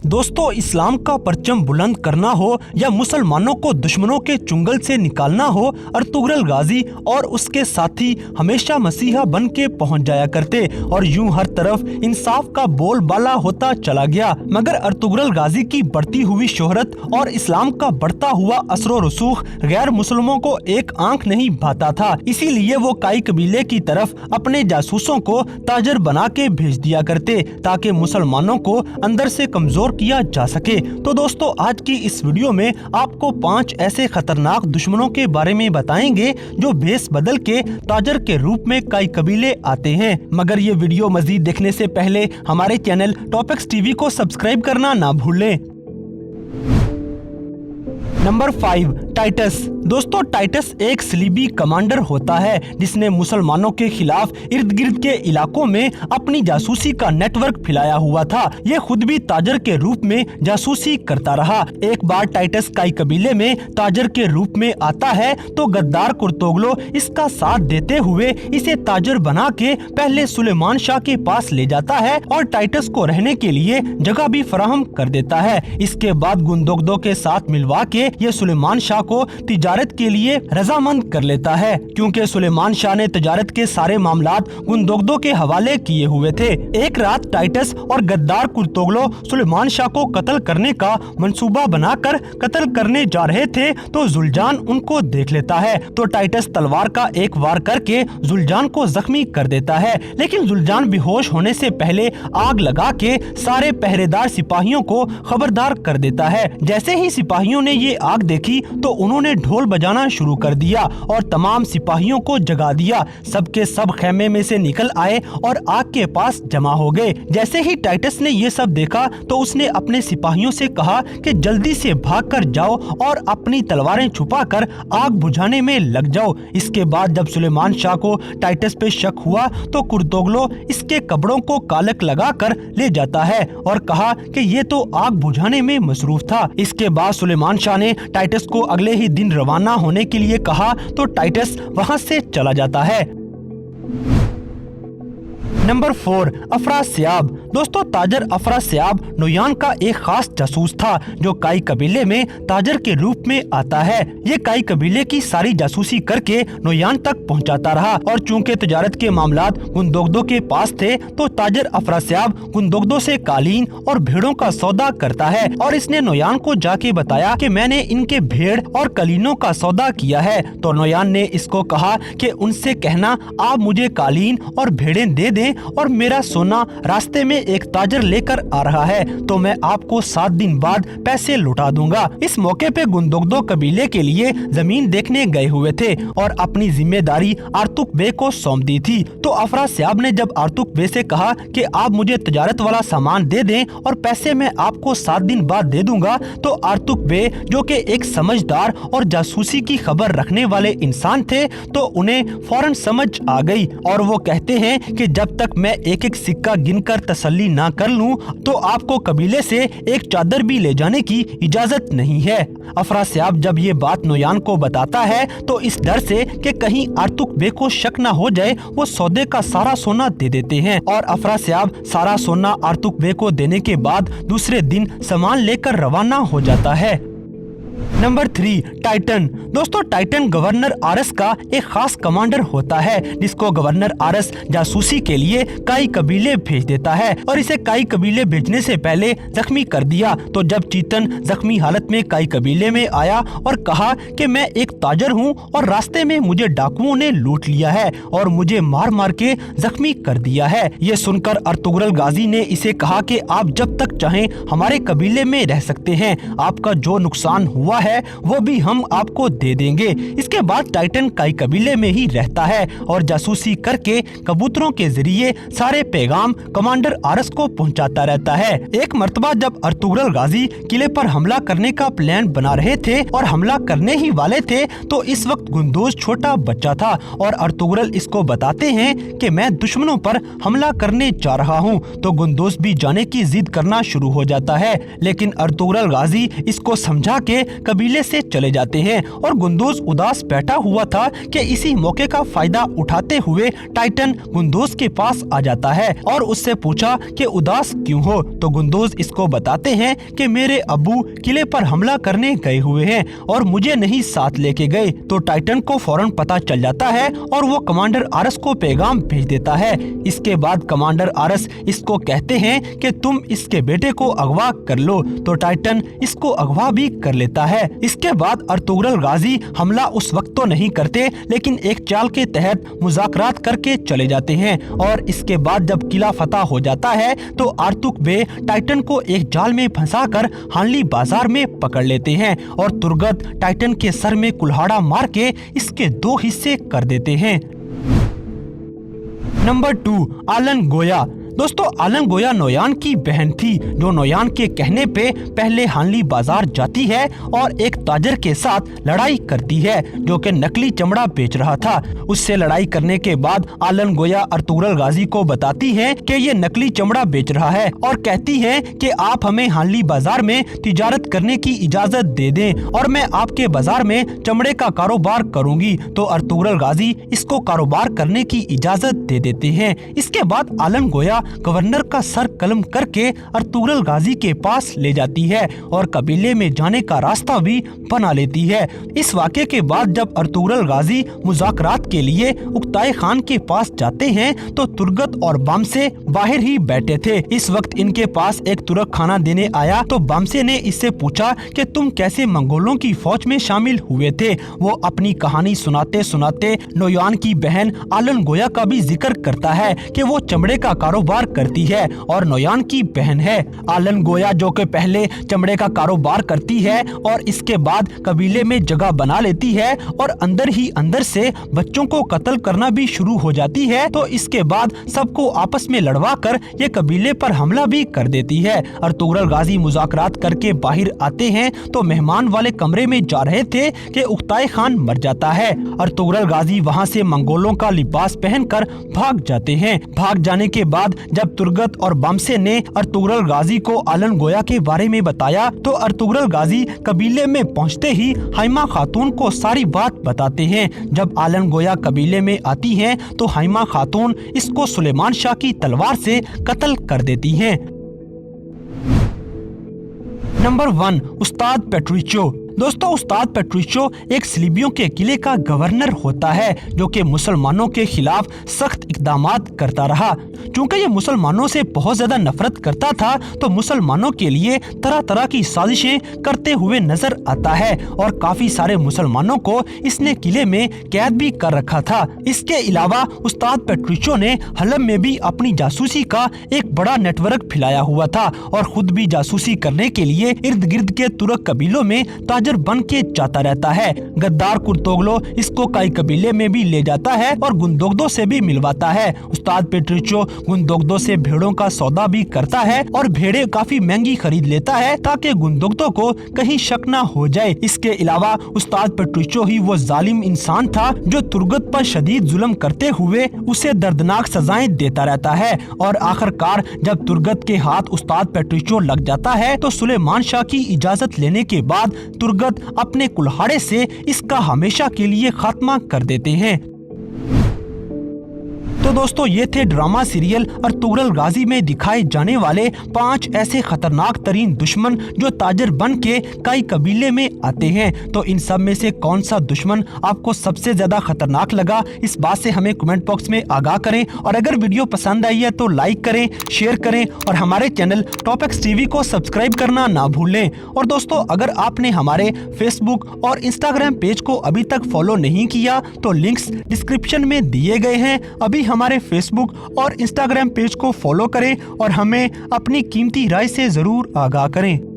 दोस्तों, इस्लाम का परचम बुलंद करना हो या मुसलमानों को दुश्मनों के चुंगल से निकालना हो, अर्तुगरुल गाजी और उसके साथी हमेशा मसीहा बन के पहुँच जाया करते और यूं हर तरफ इंसाफ का बोलबाला होता चला गया। मगर अर्तुगरुल गाजी की बढ़ती हुई शोहरत और इस्लाम का बढ़ता हुआ असरो रसूख गैर मुसलमानों को एक आंख नहीं भाता था। इसीलिए वो काई कबीले की तरफ अपने जासूसों को ताजर बना के भेज दिया करते ताकि मुसलमानों को अंदर से कमजोर किया जा सके। तो दोस्तों, आज की इस वीडियो में आपको 5 ऐसे खतरनाक दुश्मनों के बारे में बताएंगे जो भेष बदल के ताजर के रूप में कई कबीले आते हैं। मगर ये वीडियो मजीद देखने से पहले हमारे चैनल टॉपिक्स टीवी को सब्सक्राइब करना ना भूलें। Number 5, Titus. दोस्तों, टाइटस एक सलीबी कमांडर होता है जिसने मुसलमानों के खिलाफ इर्द गिर्द के इलाकों में अपनी जासूसी का नेटवर्क फैलाया हुआ था। ये खुद भी ताजर के रूप में जासूसी करता रहा। एक बार टाइटस काई कबीले में ताजर के रूप में आता है तो गद्दार कुर्तोगलो इसका साथ देते हुए इसे ताजर बना के पहले सुलेमान शाह के पास ले जाता है और टाइटस को रहने के लिए जगह भी फराहम कर देता है। इसके बाद गुंदोगदो के साथ मिलवा के ये सुलेमान शाह को तिजारत के लिए रजामंद कर लेता है, क्योंकि सुलेमान शाह ने तिजारत के सारे मामलात गुंदोगदो के हवाले किए हुए थे। एक रात टाइटस और गद्दार कुर्तोगलो सुलेमान शाह को कत्ल करने का मंसूबा बनाकर कत्ल करने जा रहे थे तो जुलजान उनको देख लेता है। तो टाइटस तलवार का एक वार करके जुलजान को जख्मी कर देता है, लेकिन जुलजान बेहोश होने से पहले आग लगा के सारे पहरेदार सिपाहियों को खबरदार कर देता है। जैसे ही सिपाहियों ने ये आग देखी तो उन्होंने ढोल बजाना शुरू कर दिया और तमाम सिपाहियों को जगा दिया। सबके सब खेमे में से निकल आए और आग के पास जमा हो गए। जैसे ही टाइटस ने ये सब देखा तो उसने अपने सिपाहियों से कहा कि जल्दी से भागकर जाओ और अपनी तलवारें छुपाकर आग बुझाने में लग जाओ। इसके बाद जब सुलेमान शाह को टाइटस पे शक हुआ तो कुर्तोगलो इसके कपड़ों को कालक लगाकर ले जाता है और कहा कि ये तो आग बुझाने में मसरूफ था। इसके बाद सुलेमान शाह ने टाइटस को अगले ही दिन रवाना होने के लिए कहा तो टाइटस वहां से चला जाता है। नंबर 4, अफरासियाब। दोस्तों, ताजर अफरासियाब नोयान का एक खास जासूस था जो काई कबीले में ताजर के रूप में आता है। ये काई कबीले की सारी जासूसी करके नोयान तक पहुंचाता रहा और चूंकि तिजारत के मामलात गुंदोगदो के पास थे तो ताजर अफरासियाब गुंदोगदो से कालीन और भेड़ों का सौदा करता है और इसने नोयान को जाके बताया कि मैंने इनके भेड़ और कलीनों का सौदा किया है। तो नोयान ने इसको कहा कि उनसे कहना आप मुझे कालीन और भेड़ें दे दें और मेरा सोना रास्ते में एक ताजर लेकर आ रहा है तो मैं आपको 7 दिन बाद पैसे लौटा दूंगा। इस मौके पे गुंदोगदो कबीले के लिए जमीन देखने गए हुए थे और अपनी जिम्मेदारी आर्तुक बे को सौंप दी थी। तो अफरासियाब ने जब आर्तुक बे से कहा कि आप मुझे तिजारत वाला सामान दे दें और पैसे मैं आपको 7 दिन बाद दे दूंगा, तो आर्तुक बे जो कि एक समझदार और जासूसी की खबर रखने वाले इंसान थे तो उन्हें फौरन समझ आ गई और वो कहते हैं कि जब तक मैं एक एक सिक्का गिनकर तसल्ली ना कर लूं तो आपको कबीले से एक चादर भी ले जाने की इजाजत नहीं है। अफरासियाब जब ये बात नोयान को बताता है तो इस डर से कि कहीं आर्तुक बे को शक न हो जाए वो सौदे का सारा सोना दे देते हैं और अफरासियाब सारा सोना आर्तुक बे को देने के बाद दूसरे दिन सामान लेकर रवाना हो जाता है। Number 3, Titan. दोस्तों, टाइटन गवर्नर आरस का एक खास कमांडर होता है जिसको गवर्नर आरस जासूसी के लिए काई कबीले भेज देता है और इसे काई कबीले भेजने से पहले जख्मी कर दिया। तो जब चीतन जख्मी हालत में काई कबीले में आया और कहा कि मैं एक ताजर हूँ और रास्ते में मुझे डाकुओं ने लूट लिया है और मुझे मार मार के जख्मी कर दिया है। ये सुनकर अर्तुगरुल गाजी ने इसे कहा कि आप जब तक चाहें हमारे कबीले में रह सकते हैं, आपका जो नुकसान हुआ है वो भी हम आपको दे देंगे। इसके बाद टाइटन काई कबीले में ही रहता है और जासूसी करके कबूतरों के जरिए सारे पैगाम कमांडर आरस को पहुंचाता रहता है। एक मर्तबा जब अर्तुगरुल गाजी किले पर हमला करने का प्लान बना रहे थे और हमला करने ही वाले थे तो इस वक्त गुंदोज छोटा बच्चा था और अर्तुगरुल इसको बताते हैं कि मैं दुश्मनों पर हमला करने जा रहा हूँ। तो गुंदोज भी जाने की जिद करना शुरू हो जाता है, लेकिन अर्तुगरुल गाजी इसको समझा के कबीले से चले जाते हैं और गुंदोज उदास बैठा हुआ था कि इसी मौके का फायदा उठाते हुए टाइटन गुंदोज के पास आ जाता है और उससे पूछा कि उदास क्यों हो। तो गुंदोज इसको बताते हैं कि मेरे अब्बू किले पर हमला करने गए हुए हैं और मुझे नहीं साथ लेके गए। तो टाइटन को फौरन पता चल जाता है और वो कमांडर आरस को पैगाम भेज देता है। इसके बाद कमांडर आरस इसको कहते हैं कि तुम इसके बेटे को अगवा कर लो। तो टाइटन इसको अगवा भी कर लेता है। इसके बाद अर्तुगरुल गाजी हमला उस वक्त तो नहीं करते, लेकिन एक चाल के तहत मुज़ाकरात करके चले जाते हैं और इसके बाद जब किला फतह हो जाता है तो आर्तुक बे टाइटन को एक जाल में फंसाकर हानली बाजार में पकड़ लेते हैं और तुर्गत टाइटन के सर में कुल्हाड़ा मार के इसके 2 हिस्से कर देते हैं। नंबर 2, आलन गोया। दोस्तों, आलन गोया नोयान की बहन थी जो नोयान के कहने पे पहले हानली बाजार जाती है और एक ताजर के साथ लड़ाई करती है जो कि नकली चमड़ा बेच रहा था। उससे लड़ाई करने के बाद आलन गोया अर्तुगरुल गाजी को बताती है कि ये नकली चमड़ा बेच रहा है और कहती है कि आप हमें हानली बाजार में तिजारत करने की इजाजत दे दें और मैं आपके बाजार में चमड़े का कारोबार करूंगी। तो अर्तुगरुल गाजी इसको कारोबार करने की इजाजत दे देते हैं। इसके बाद आलन गोया गवर्नर का सर कलम करके अर्तुगरुल गाजी के पास ले जाती है और कबीले में जाने का रास्ता भी बना लेती है। इस वाक़े के बाद जब अर्तुगरुल गाजी मुज़ाकरात के लिए उक्ताए खान के पास जाते हैं तो तुर्गत और बामसे बाहर ही बैठे थे। इस वक्त इनके पास एक तुर्क खाना देने आया तो बामसे ने इससे पूछा कि तुम कैसे मंगोलों की फौज में शामिल हुए थे। वो अपनी कहानी सुनाते सुनाते नोयान की बहन आलन गोया का भी जिक्र करता है कि वो चमड़े का कारोबार करती है और नोयान की बहन है। आलन गोया जो कि पहले चमड़े का कारोबार करती है और इसके बाद कबीले में जगह बना लेती है और अंदर ही अंदर से बच्चों को कत्ल करना भी शुरू हो जाती है। तो इसके बाद सबको आपस में लड़वा कर ये कबीले पर हमला भी कर देती है। अर्तुगरुल गाजी मुज़ाकरात करके बाहर आते हैं तो मेहमान वाले कमरे में जा रहे थे कि उक्ताए खान मर जाता है। अर्तुगरुल गाजी वहाँ से मंगोलों का लिबास पहनकर भाग जाते हैं। भाग जाने के बाद जब तुर्गत और बामसे ने अर्तुगरुल गाजी को आलन गोया के बारे में बताया तो अर्तुगरुल गाजी कबीले में पहुंचते ही हाइमा खातून को सारी बात बताते हैं। जब आलन गोया कबीले में आती हैं तो हाइमा खातून इसको सुलेमान शाह की तलवार से कत्ल कर देती हैं। नंबर 1, उस्ताद पेट्रुचो। दोस्तों, उस्ताद पेट्रुचो एक स्लीबियों के किले का गवर्नर होता है जो कि मुसलमानों के खिलाफ सख्त इक़दामात करता रहा। चूँकि ये मुसलमानों से बहुत ज़्यादा नफरत करता था तो मुसलमानों के लिए तरह तरह की साजिशें करते हुए नजर आता है और काफ़ी सारे मुसलमानों को इसने किले में कैद भी कर रखा था। इसके अलावा उस्ताद पेट्रुचो ने हलब में भी अपनी जासूसी का एक बड़ा नेटवर्क फैलाया हुआ था और खुद भी जासूसी करने के लिए इर्द गिर्द के तुर्क कबीलों में बन के जाता रहता है। गद्दार कुर्तोगलो इसको कई कबीले में भी ले जाता है और गुंदोगदो से भी मिलवाता है। उस्ताद पेट्रुचो गुंदोगदो से भेड़ों का सौदा भी करता है और भेड़ें काफी महंगी खरीद लेता है ताकि गुंदोगदो को कहीं शक न हो जाए। इसके अलावा उस्ताद पेट्रुचो ही वो जालिम इंसान था जो तुर्गत पर शदीद जुल्म करते हुए उसे दर्दनाक सजाएं देता रहता है और आखिरकार जब तुर्गत के हाथ उस्ताद पेट्रुचो लग जाता है तो सुलेमान शाह की इजाजत लेने के बाद तुर्गत अपने कुल्हाड़े से इसका हमेशा के लिए खात्मा कर देते हैं। तो दोस्तों, ये थे ड्रामा सीरियल अर्तुगरुल गाजी में दिखाए जाने वाले 5 ऐसे खतरनाक तरीन दुश्मन जो ताजर बन के कई कबीले में आते हैं। तो इन सब में से कौन सा दुश्मन आपको सबसे ज्यादा खतरनाक लगा, इस बात से हमें कमेंट बॉक्स में आगाह करें। और अगर वीडियो पसंद आई है तो लाइक करें, शेयर करें और हमारे चैनल टॉपएक्स टीवी को सब्सक्राइब करना ना भूलें। और दोस्तों, अगर आपने हमारे फेसबुक और इंस्टाग्राम पेज को अभी तक फॉलो नहीं किया तो लिंक्स डिस्क्रिप्शन में दिए गए हैं। अभी हमारे फेसबुक और इंस्टाग्राम पेज को फॉलो करें और हमें अपनी कीमती राय से जरूर आगाह करें।